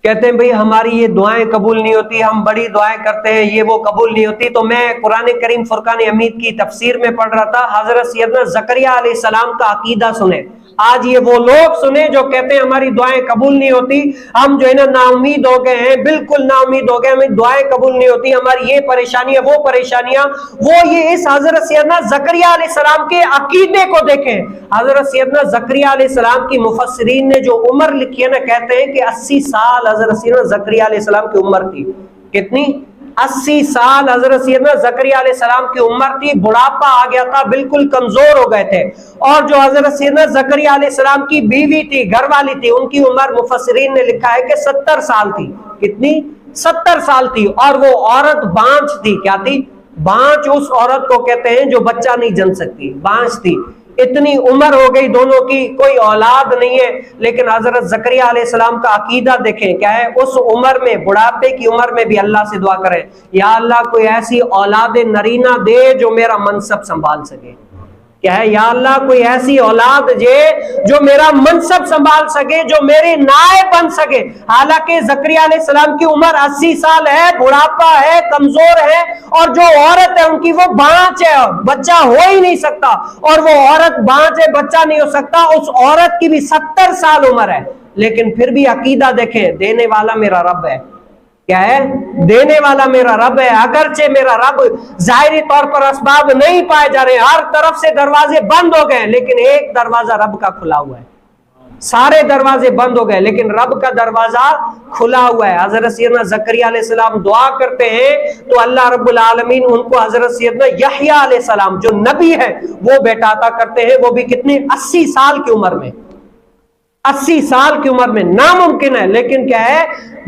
کہتے ہیں بھئی ہماری یہ دعائیں قبول نہیں ہوتی، ہم بڑی دعائیں کرتے ہیں یہ وہ قبول نہیں ہوتی. تو میں قرآن کریم فرقان حمید کی تفسیر میں پڑھ رہا تھا، حضرت سیدنا زکریا علیہ السلام کا عقیدہ سنیں. آج یہ وہ لوگ سنیں جو کہتے ہیں ہماری دعائیں قبول نہیں ہوتی، ہم جو ہے نا نا امید ہو گئے ہیں، بالکل نا امید ہو گئے، ہمیں دعائیں قبول نہیں ہوتی، ہماری یہ پریشانیاں وہ پریشانیاں. وہ یہ اس حضرت سیدنا زکریا علیہ السلام کے عقیدے کو دیکھیں. حضرت سیدنا زکریا علیہ السلام کی مفسرین نے جو عمر لکھی ہے نا، کہتے ہیں کہ 80 سال حضرت سیدنا زکریا علیہ السلام کی عمر تھی. کتنی؟ 80 سال حضرت سیدنا زکریا علیہ السلام کی عمر تھی. بڑھاپا آ گیا تھا، بالکل کمزور ہو گئے تھے. اور جو حضرت سیدنا زکریا علیہ السلام کی بیوی تھی، گھر والی تھی، ان کی عمر مفسرین نے لکھا ہے کہ 70 سال تھی. کتنی؟ 70 سال تھی. اور وہ عورت بانجھ تھی. کیا تھی؟ بانجھ اس عورت کو کہتے ہیں جو بچہ نہیں جن سکتی، بانجھ تھی. اتنی عمر ہو گئی دونوں کی، کوئی اولاد نہیں ہے. لیکن حضرت زکریا علیہ السلام کا عقیدہ دیکھیں کیا ہے. اس عمر میں، بڑھاپے کی عمر میں بھی اللہ سے دعا کریں، یا اللہ کوئی ایسی اولاد نرینہ دے جو میرا منصب سنبھال سکے. کیا ہے؟ یا اللہ کوئی ایسی اولاد دے جو میرا منصب سنبھال سکے، جو میرے نائب بن سکے. حالانکہ زکریا علیہ السلام کی عمر 80 سال ہے، بڑھاپا ہے، کمزور ہے، اور جو عورت ہے ان کی وہ بانچ ہے، بچہ ہو ہی نہیں سکتا. اور وہ عورت بانچ ہے، بچہ نہیں ہو سکتا. اس عورت کی بھی 70 سال عمر ہے، لیکن پھر بھی عقیدہ دیکھیں، دینے والا میرا رب ہے. کیا ہے؟ دینے والا میرا رب ہے. اگرچہ میرا رب ظاہری طور پر اسباب نہیں پائے جا رہے، ہر طرف سے دروازے بند ہو گئے، لیکن ایک دروازہ رب کا کھلا ہوا ہے. سارے دروازے بند ہو گئے لیکن رب کا دروازہ کھلا ہوا ہے. حضرت سیدنا زکریا علیہ السلام دعا کرتے ہیں تو اللہ رب العالمین ان کو حضرت سیدنا یحییٰ علیہ السلام جو نبی ہے وہ بیٹا عطا کرتے ہیں. وہ بھی کتنے؟ 80 سال کی عمر میں. 80 سال کی عمر میں ناممکن ہے. لیکن کیا ہے؟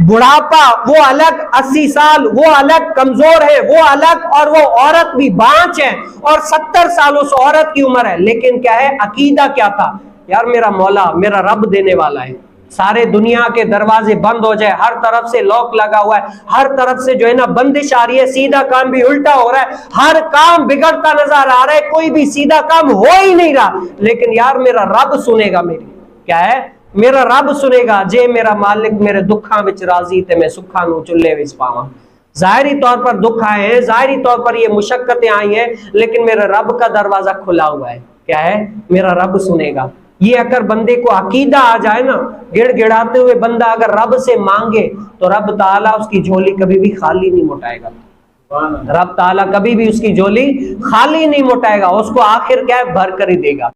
بڑھاپا وہ الگ، 80 سال وہ الگ، کمزور ہے وہ الگ، اور وہ عورت بھی بانچ ہے، اور 70 سال اس عورت کی عمر ہے. لیکن کیا ہے؟ عقیدہ کیا تھا؟ یار میرا مولا، میرا رب دینے والا ہے. سارے دنیا کے دروازے بند ہو جائے، ہر طرف سے لاک لگا ہوا ہے، ہر طرف سے جو ہے نا بندش آ رہی ہے، سیدھا کام بھی الٹا ہو رہا ہے، ہر کام بگڑتا نظر آ رہا ہے، کوئی بھی سیدھا کام ہو ہی نہیں رہا. لیکن یار میرا رب سنے گا میری. کیا ہے؟ میرا رب سنے گا. جے میرا مالک میرے دکھاں وچ راضی تے میں سکھاں نو چلے وچ پاواں. ظاہری طور پر دکھ آئے ہیں، ظاہری طور پر یہ مشقتیں آئی ہیں، لیکن میرے رب کا دروازہ کھلا ہوا ہے. کیا ہے؟ میرا رب سنے گا. یہ اگر بندے کو عقیدہ آ جائے نا، گڑ گڑاتے ہوئے بندہ اگر رب سے مانگے تو رب تعالیٰ اس کی جھولی کبھی بھی خالی نہیں موٹائے گا. رب تعالیٰ کبھی بھی اس کی جھولی خالی نہیں موٹائے گا، اس کو آخر کیا ہے؟ بھر کر ہی دے گا.